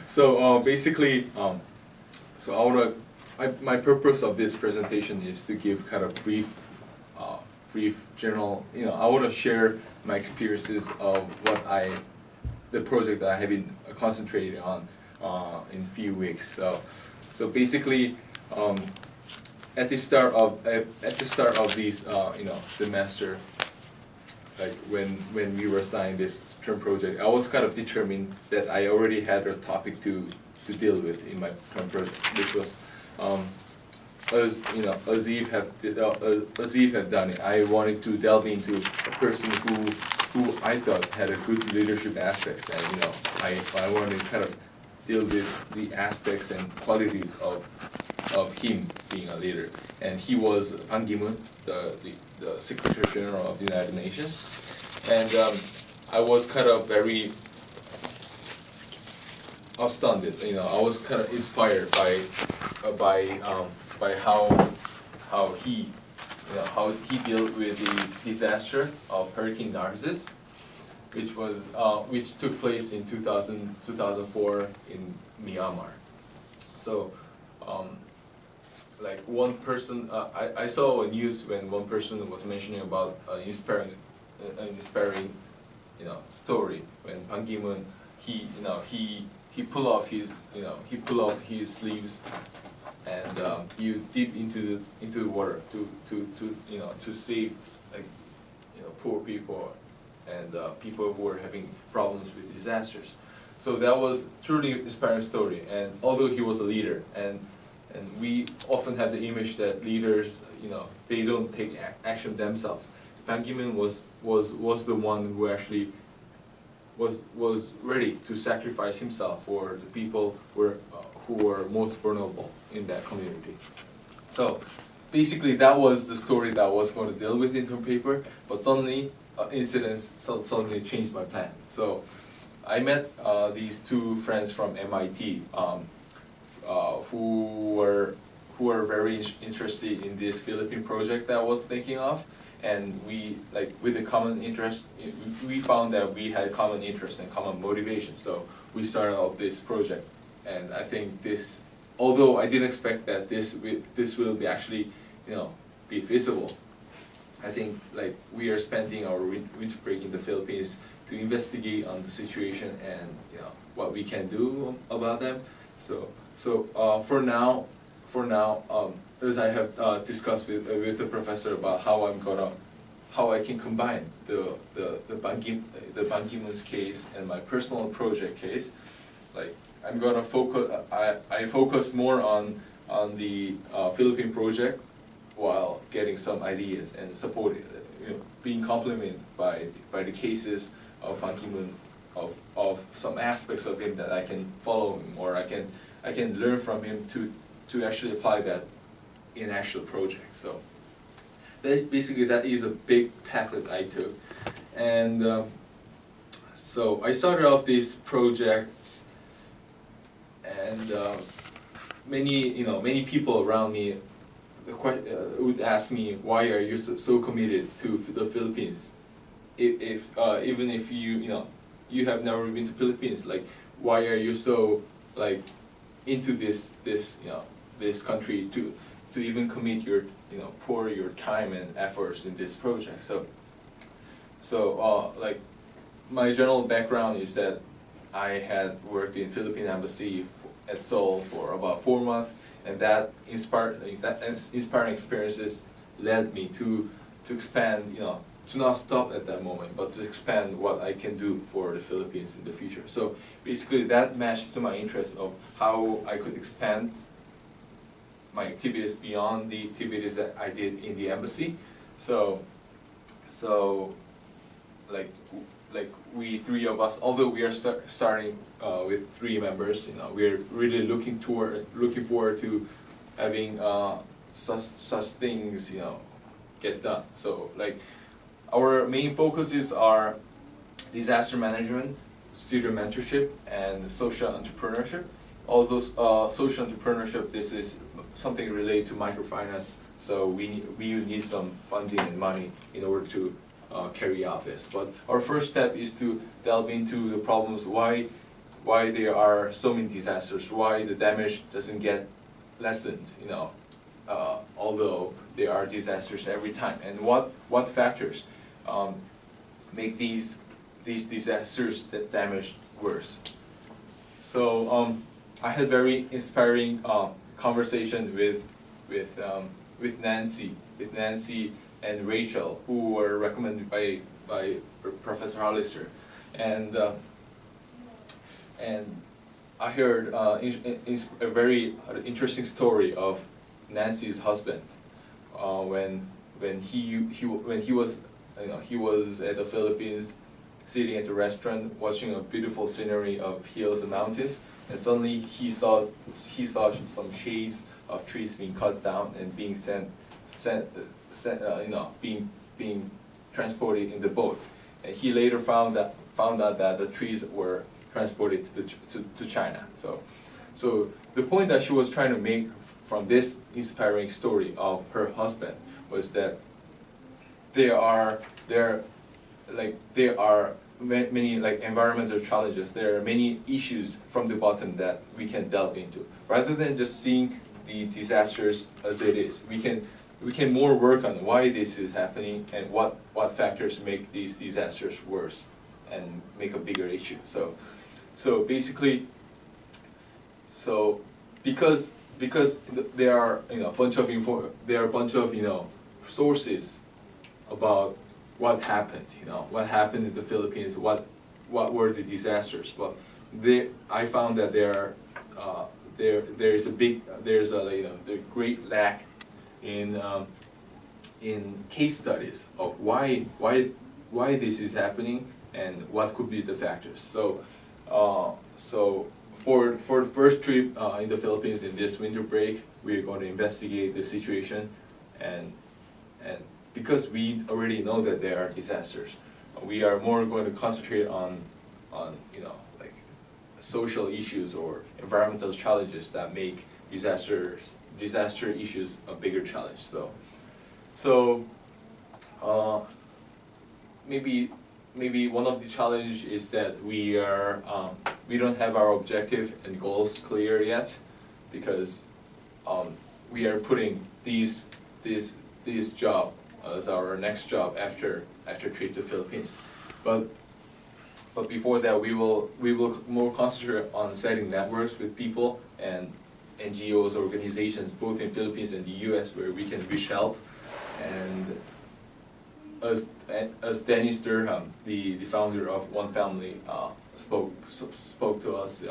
So basically, so my purpose of this presentation is to give kind of brief general, I want to share my experiences of the project that I have been concentrating on in a few weeks. So basically, at the start of this semester, like when we were assigned this term project, I was kind of determined that I already had a topic to deal with in my term project, which was as Aziz have done it. I wanted to delve into a person who I thought had a good leadership aspects, and I wanted to kind of deal with the aspects and qualities of him being a leader. And he was Ban Ki-moon, the Secretary General of the United Nations. And I was kind of very astounded. I was kind of inspired by how he dealt with the disaster of Hurricane Narcissus, which took place in 2004 in Myanmar. So, like one person, I saw a news when one person was mentioning about an inspiring story when Ban Ki-moon he pulled off his sleeves and he dipped into the water to save poor people and people who were having problems with disasters. So that was truly inspiring story. And although he was a leader, and we often have the image that leaders, they don't take action themselves. Ban Ki-moon was the one who actually was ready to sacrifice himself for the people who were most vulnerable in that community. So basically that was the story that I was going to deal with in term paper, but suddenly incidents suddenly changed my plan. So I met these two friends from MIT who were very interested in this Philippine project that I was thinking of, and we, like, with a common interest, we found that we had common interest and common motivation. So we started out this project, and I think this, although I didn't expect that this will be actually be feasible. I think like we are spending our winter break in the Philippines to investigate on the situation and what we can do about them. So for now, as I have discussed with the professor about how I can combine the Ban Ki-moon's case and my personal project case. Like I'm gonna focus. I focus more on the Philippine project while getting some ideas and support, being complemented by the cases of Ban Ki-moon, of some aspects of him that I can follow him, or I can learn from him to actually apply that in actual project. So basically that is a big path that I took, and so I started off these projects, and many people around me would ask me, why are you so committed to the Philippines? If even if you have never been to Philippines, like why are you so like into this country to even commit pour your time and efforts in this project? So like my general background is that I had worked in Philippine embassy at Seoul for about 4 months, and that inspiring experiences led me to expand, to not stop at that moment, but to expand what I can do for the Philippines in the future. So basically that matched to my interest of how I could expand my activities beyond the activities that I did in the embassy. So like we three of us, although we are starting with 3 members, we're really looking forward to having such things get done. So like our main focuses are disaster management, student mentorship, and social entrepreneurship. All those social entrepreneurship, this is something related to microfinance. So we need some funding and money in order to carry out this. But our first step is to delve into the problems, why there are so many disasters, why the damage doesn't get lessened, although there are disasters every time, and what factors make these disasters that damage worse. So I had very inspiring conversations with Nancy and Rachel, who were recommended by Professor Hollister, and I heard a very interesting story of Nancy's husband when he was at the Philippines, sitting at a restaurant watching a beautiful scenery of hills and mountains, and suddenly he saw some shades of trees being cut down and being being transported in the boat. And he later found out that the trees were transported to China. So the point that she was trying to make from this inspiring story of her husband was that there are many environmental challenges. There are many issues from the bottom that we can delve into. Rather than just seeing the disasters as it is, we can more work on why this is happening and what factors make these disasters worse and make a bigger issue. So basically, because there are a bunch of sources about what happened, what happened in the Philippines, what were the disasters. But I found that there's a great lack in case studies of why this is happening and what could be the factors. So for the first trip in the Philippines in this winter break, we're going to investigate the situation, and because we already know that there are disasters, we are more going to concentrate on social issues or environmental challenges that make disaster issues a bigger challenge. So maybe one of the challenge is that we don't have our objective and goals clear yet, because we are putting this job as our next job after trip to Philippines. But before that, we will more concentrate on setting networks with people and NGOs, organizations, both in Philippines and the US, where we can reach help. And as Dennis Durham, the founder of One Family, spoke to us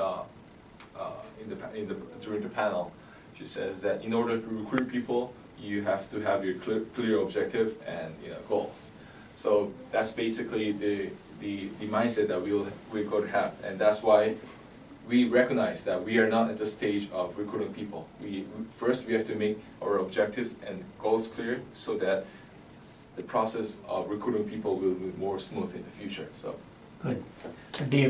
during the panel, she says that in order to recruit people, you have to have your clear objective and goals. So that's basically the mindset that we're going to have, and that's why we recognize that we are not at the stage of recruiting people. First we have to make our objectives and goals clear, so that the process of recruiting people will be more smooth in the future. So. Good. Do you